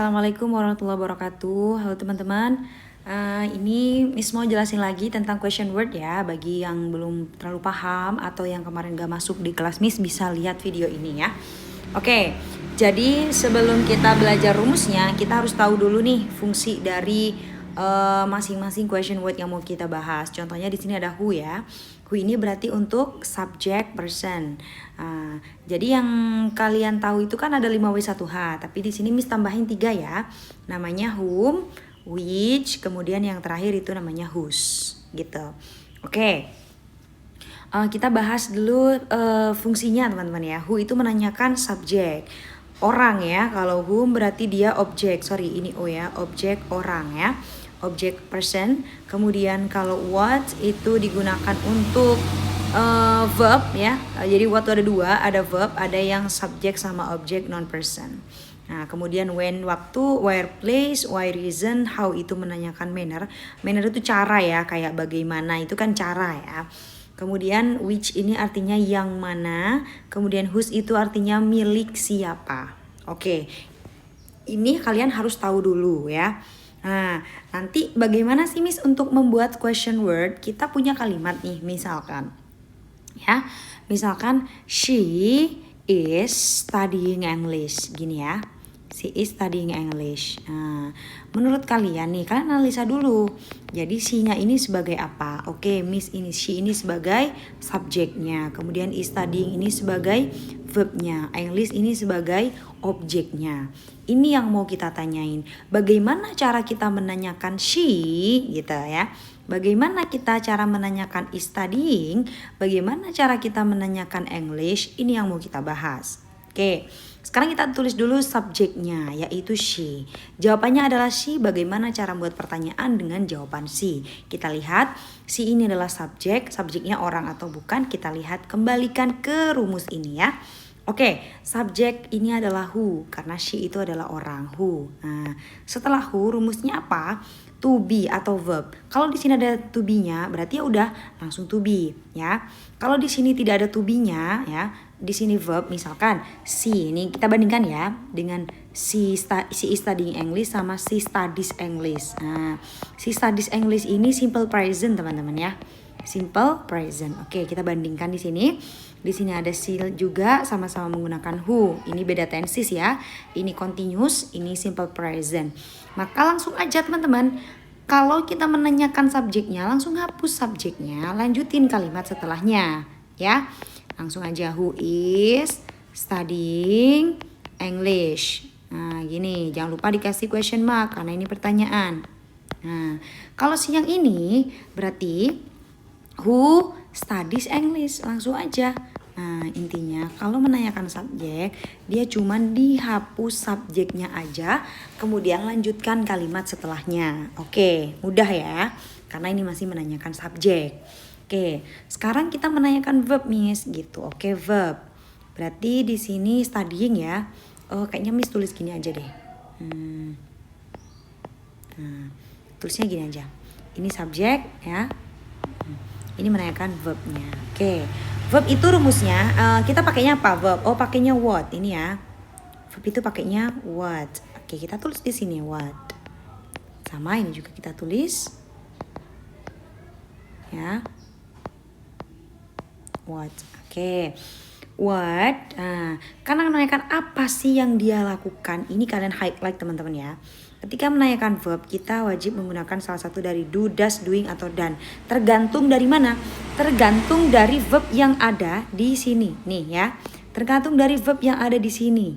Assalamualaikum warahmatullahi wabarakatuh. Halo teman-teman. Ini Miss mau jelasin lagi tentang question word ya. Bagi yang belum terlalu paham atau yang kemarin gak masuk di kelas Miss bisa lihat video ini ya. Oke, jadi sebelum kita belajar rumusnya, kita harus tahu dulu nih fungsi dari masing-masing question word yang mau kita bahas. Contohnya di sini ada who ya. Who ini berarti untuk subject person. Jadi yang kalian tahu itu kan ada 5W1H, tapi di sini Miss tambahin 3 ya. Namanya whom, which, kemudian yang terakhir itu namanya whose gitu. Oke. Kita bahas dulu fungsinya teman-teman ya. Who itu menanyakan subjek. Orang ya, kalau whom berarti dia objek. Sorry, ini O ya, objek orang ya. Objek person. Kemudian kalau what itu digunakan untuk verb ya. Jadi what itu ada dua, ada verb, ada yang subjek sama objek non person. Nah, kemudian when, waktu, where, place, why, reason, how itu menanyakan manner. Manner itu cara ya, kayak bagaimana itu kan cara ya. Kemudian which ini artinya yang mana. Kemudian whose itu artinya milik siapa. Oke. Ini kalian harus tahu dulu ya. Nah, nanti bagaimana sih Miss untuk membuat question word? Kita punya kalimat nih, misalkan. Ya, misalkan she is studying English. Gini ya. She is studying English. Nah, menurut kalian nih, kalian analisa dulu. Jadi she-nya ini sebagai apa? Oke, Miss ini she ini sebagai subjeknya. Kemudian is studying ini sebagai verbnya. English ini sebagai objeknya. Ini yang mau kita tanyain. Bagaimana cara kita menanyakan she gitu ya. Bagaimana kita cara menanyakan is studying? Bagaimana cara kita menanyakan English? Ini yang mau kita bahas. Oke, sekarang kita tulis dulu subjeknya, yaitu she. Jawabannya adalah she. Bagaimana cara membuat pertanyaan dengan jawaban she? Kita lihat, she ini adalah subjek. Subjeknya orang atau bukan? Kita lihat, kembalikan ke rumus ini ya. Oke, subjek ini adalah who, karena she itu adalah orang, who. Nah, setelah who, rumusnya apa? To be atau verb. Kalau di sini ada to be-nya, berarti ya udah langsung to be, ya. Kalau di sini tidak ada to be-nya, ya, di sini verb, misalkan she, ini kita bandingkan ya dengan she is studying English sama she studies English. Nah, she studies English ini simple present teman-teman ya. Simple present. Oke, kita bandingkan di sini. Di sini ada she juga sama-sama menggunakan who. Ini beda tenses ya. Ini continuous, ini simple present. Maka langsung aja teman-teman, kalau kita menanyakan subjeknya, langsung hapus subjeknya, lanjutin kalimat setelahnya ya. Langsung aja who is studying English. Nah, gini, jangan lupa dikasih question mark karena ini pertanyaan. Nah, kalau siang ini berarti who studies English, langsung aja. Nah, intinya kalau menanyakan subjek, dia cuman dihapus subjeknya aja, kemudian lanjutkan kalimat setelahnya. Oke, mudah ya, karena ini masih menanyakan subjek. Oke, sekarang kita menanyakan verb Miss gitu. Oke, verb. Berarti di sini studying ya. Oh, kayaknya Miss tulis gini aja deh. Nah, tulisnya gini aja. Ini subjek ya. Ini menanyakan verbnya. Oke, verb itu rumusnya kita pakainya apa verb? Oh, pakainya what ini ya. Verb itu pakainya what. Oke, kita tulis di sini what. Sama ini juga kita tulis ya. What. Oke. What. Karena menanyakan apa sih yang dia lakukan. Ini kalian highlight teman-teman ya. Ketika menanyakan verb, kita wajib menggunakan salah satu dari do, does, doing, atau done. Tergantung dari mana? Tergantung dari verb yang ada di sini. Nih ya. Tergantung dari verb yang ada di sini.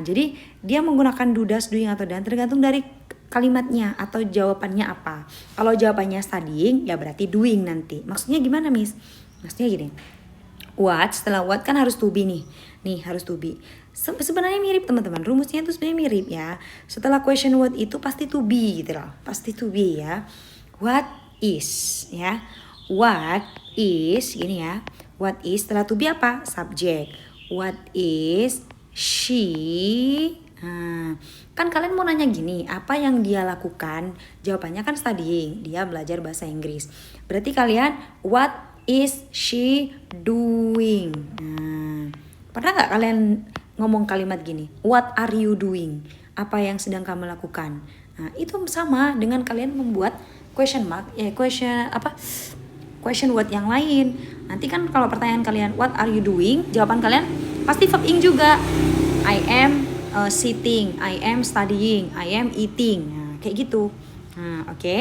Jadi dia menggunakan do, does, doing, atau done tergantung dari kalimatnya atau jawabannya apa. Kalau jawabannya studying, ya berarti doing nanti. Maksudnya gimana, Miss? Maksudnya gini. What, setelah what kan harus to be nih. Nih harus to be. Sebenarnya mirip teman-teman. Rumusnya itu sebenarnya mirip ya. Setelah question what itu pasti to be gitu loh. Pasti to be ya. What is ya. What is gini ya. What is setelah to be apa? Subject. What is she? Kan kalian mau nanya gini, apa yang dia lakukan? Jawabannya kan studying. Dia belajar bahasa Inggris. Berarti kalian what is she doing? Pernah nggak kalian ngomong kalimat gini? What are you doing? apa yang sedang kamu lakukan. Nah, itu sama dengan kalian membuat question word yang lain. Nanti kan kalau pertanyaan kalian what are you doing, jawaban kalian pasti verb ing juga. I am sitting, I am studying, I am eating. Nah, kayak gitu. Nah, oke.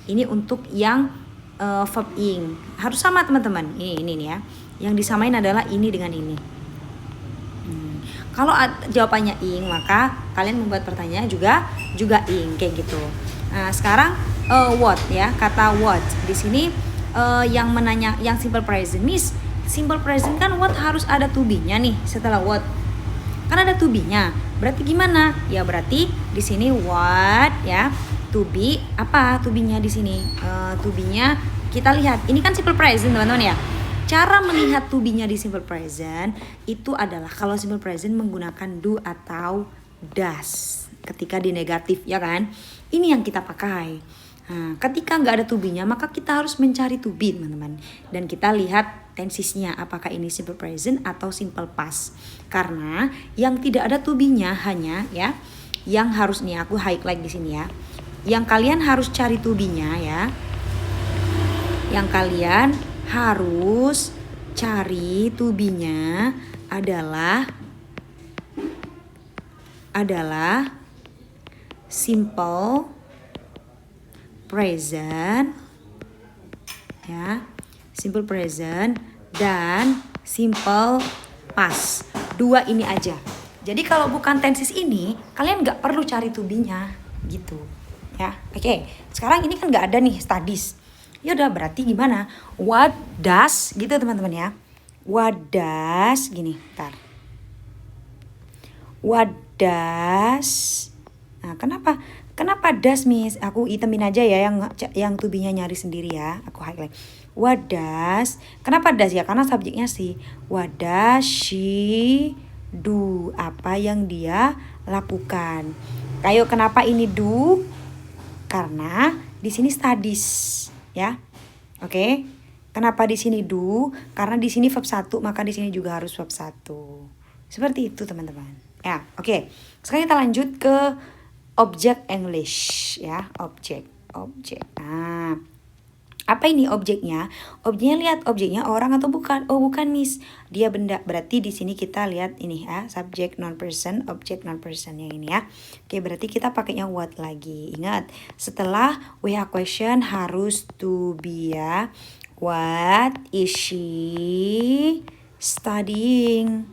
Ini untuk yang verb ing. Harus sama teman-teman. Ini nih ya. Yang disamain adalah ini dengan ini. Kalau jawabannya ing, maka kalian membuat pertanyaan juga ing kayak gitu. Nah, sekarang what ya, kata what. Di sini yang menanya yang simple present, Miss. Simple present kan what harus ada to be-nya nih setelah what. Kan ada to be-nya. Berarti gimana? Ya berarti di sini what ya. To be apa to be-nya di sini? To be-nya kita lihat. Ini kan simple present, teman-teman ya. Cara melihat to be-nya di simple present itu adalah kalau simple present menggunakan do atau does ketika di negatif, ya kan? Ini yang kita pakai. Nah, ketika nggak ada to be-nya maka kita harus mencari to be, teman-teman. Dan kita lihat tensisnya apakah ini simple present atau simple past. Karena yang tidak ada to be-nya hanya ya, yang harus nih aku highlight di sini ya. Yang kalian harus cari to be-nya ya. Yang kalian harus cari to be-nya adalah simple present ya, simple present dan simple past. Dua ini aja. Jadi kalau bukan tenses ini, kalian nggak perlu cari to be-nya gitu ya. Oke, sekarang ini kan nggak ada nih studies. Ya udah, berarti gimana? What does gitu teman-teman ya. What does gini, ntar. What does. Nah, kenapa does, Miss? Aku itemin aja ya yang to be-nya nyari sendiri ya. Aku highlight. What does. Kenapa does ya? Karena subjeknya si. What does she do? Apa yang dia lakukan? Kayak kenapa ini do? Karena di sini studies. Ya, oke. Kenapa di sini do? Karena di sini verb 1, maka di sini juga harus verb 1. Seperti itu teman-teman. Ya, oke. Sekarang kita lanjut ke objek English ya, objek. Nah, apa ini objeknya? Objeknya lihat, objeknya orang atau bukan? Oh, bukan, Miss. Dia benda. Berarti di sini kita lihat ini ya, subject non person, object non person yang ini ya. Oke, berarti kita pakainya what lagi. Ingat, setelah we have question harus to be ya. What is she studying?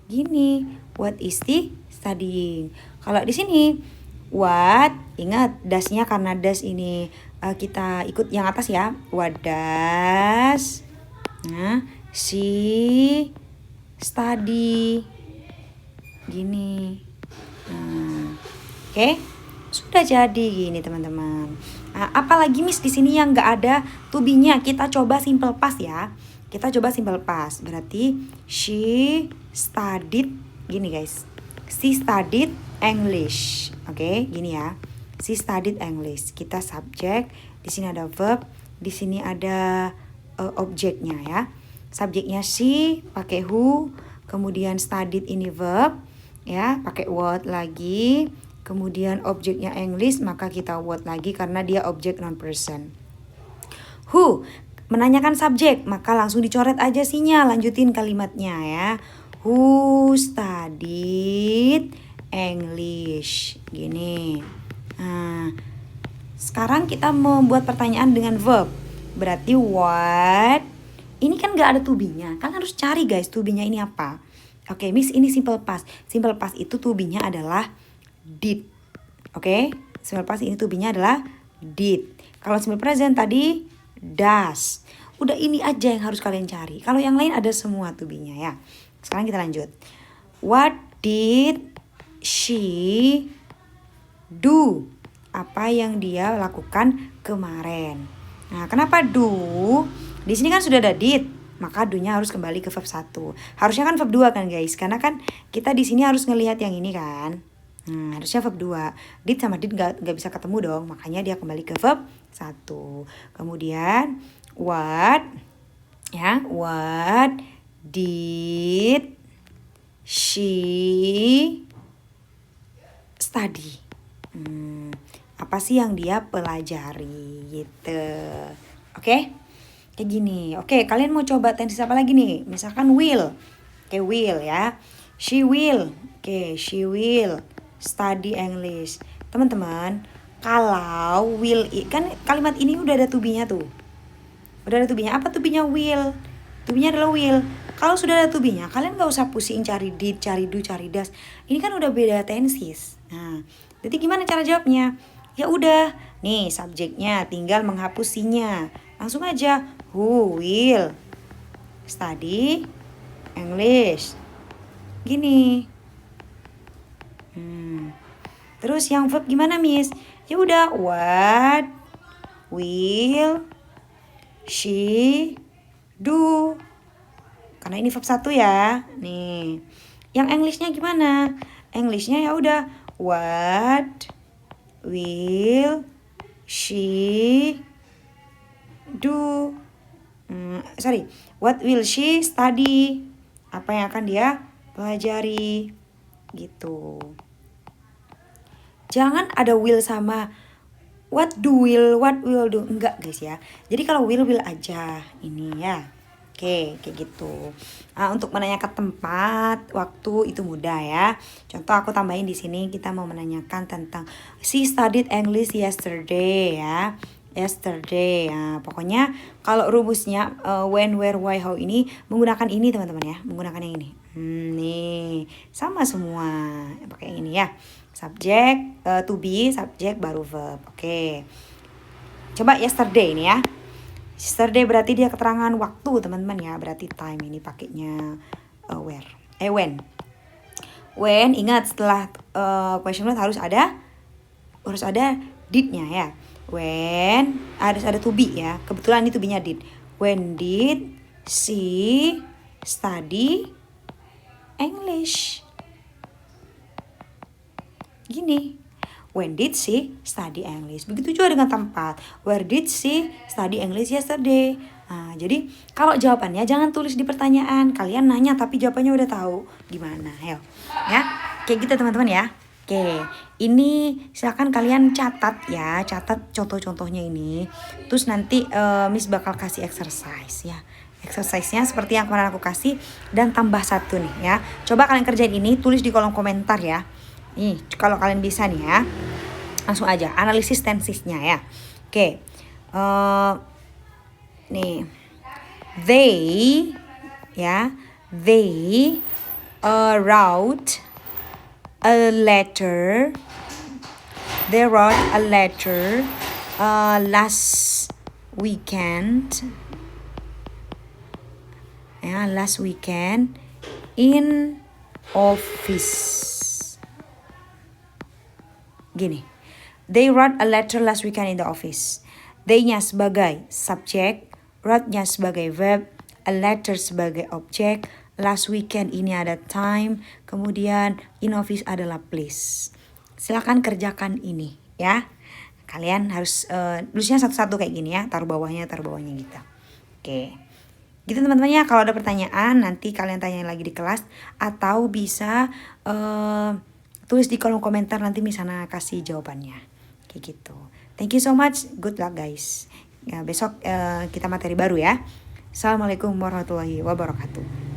Gini, what is the studying? Kalau di sini what, ingat dasnya karena das ini kita ikut yang atas ya. What does she study? Gini. Oke. Sudah jadi gini teman-teman. Nah, apalagi Miss di sini yang nggak ada to be-nya, kita coba simple past ya. Kita coba simple past. Berarti she studied gini guys. She studied English. Oke, gini ya. She studied English. Kita subjek, di sini ada verb, di sini ada objeknya ya. Subjeknya she pakai who, kemudian studied ini verb ya, pakai what lagi. Kemudian objeknya English, maka kita what lagi karena dia objek non person. Who menanyakan subjek, maka langsung dicoret aja sinya, lanjutin kalimatnya ya. Who studied English. Gini. Nah, sekarang kita membuat pertanyaan dengan verb. Berarti what? Ini kan gak ada to be-nya. Kan harus cari guys to be-nya ini apa. Oke, Miss ini simple past. Simple past itu to be-nya adalah did. Oke, simple past ini to be-nya adalah did. Kalau simple present tadi does. Udah ini aja yang harus kalian cari. Kalau yang lain ada semua to be-nya ya. Sekarang kita lanjut. What did she do? Apa yang dia lakukan kemarin. Nah, kenapa do? Di sini kan sudah ada did, maka do-nya harus kembali ke verb 1. Harusnya kan verb 2 kan guys, karena kan kita di sini harus ngelihat yang ini kan. Harusnya verb 2. Did sama did gak bisa ketemu dong, makanya dia kembali ke verb 1. Kemudian what ya, what did she study? Apa sih yang dia pelajari gitu. Oke? Kayak gini. Oke, kalian mau coba tenses apa lagi nih? Misalkan will. Oke, will ya. She will. Oke, she will study English. Teman-teman, kalau will kan kalimat ini udah ada to be-nya tuh. Udah ada to be-nya. Apa to be-nya will? To be-nya adalah will. Kalau sudah ada to be-nya, kalian gak usah pusing cari did, cari do, cari does. Ini kan udah beda tenses. Nah, jadi gimana cara jawabnya? Ya udah, nih subjeknya tinggal menghapus si-nya. Langsung aja, who will study English. Gini. Terus yang verb gimana, Miss? Ya udah, what will she do? Karena ini verb 1 ya. Nih. Yang Englishnya gimana? Englishnya ya udah, what will she do? What will she study? Apa yang akan dia pelajari? Gitu. Jangan ada will sama what will do. Enggak guys ya. Jadi kalau will aja ini ya. Oke, kayak gitu. Nah, untuk menanyakan tempat, waktu itu mudah ya. Contoh aku tambahin di sini kita mau menanyakan tentang she studied English yesterday ya. Yesterday. Nah, pokoknya kalau rumusnya when, where, why, how ini menggunakan ini teman-teman ya. Menggunakan yang ini. Nih, sama semua. Pakai yang ini ya. Subjek, to be, subjek baru verb. Oke. Coba yesterday ini ya. Yesterday berarti dia keterangan waktu teman-teman ya. Berarti time ini pakainya where. When. When, ingat setelah question word harus ada did-nya ya. When, harus ada to be ya. Kebetulan ini to be-nya did. When did she study English? Gini. When did she study English? Begitu juga dengan tempat. Where did she study English yesterday? Nah, jadi kalau jawabannya jangan tulis di pertanyaan. Kalian nanya tapi jawabannya udah tahu. Gimana? Ayo. Ya. Kayak gitu teman-teman ya. Oke. Ini silakan kalian catat ya. Catat contoh-contohnya ini. Terus nanti Miss bakal kasih exercise ya. Exercise-nya seperti yang kemarin aku kasih. Dan tambah 1 nih ya. Coba kalian kerjain ini. Tulis di kolom komentar ya. Nih, kalau kalian bisa nih ya, langsung aja analisis tensesnya ya. Oke, nih, they wrote a letter. They wrote a letter last weekend. Ya, last weekend in office. Gini, they wrote a letter last weekend in the office. They-nya sebagai subjek, wrote-nya sebagai verb, a letter sebagai objek, last weekend ini ada time, kemudian in office adalah place. Silakan kerjakan ini ya. Kalian harus tulisnya satu-satu kayak gini ya, taruh bawahnya gitu. Oke. Gitu teman-teman ya, kalau ada pertanyaan nanti kalian tanyain lagi di kelas atau bisa tulis di kolom komentar, nanti misalnya kasih jawabannya. Kayak gitu. Thank you so much. Good luck guys. Ya, besok kita materi baru ya. Assalamualaikum warahmatullahi wabarakatuh.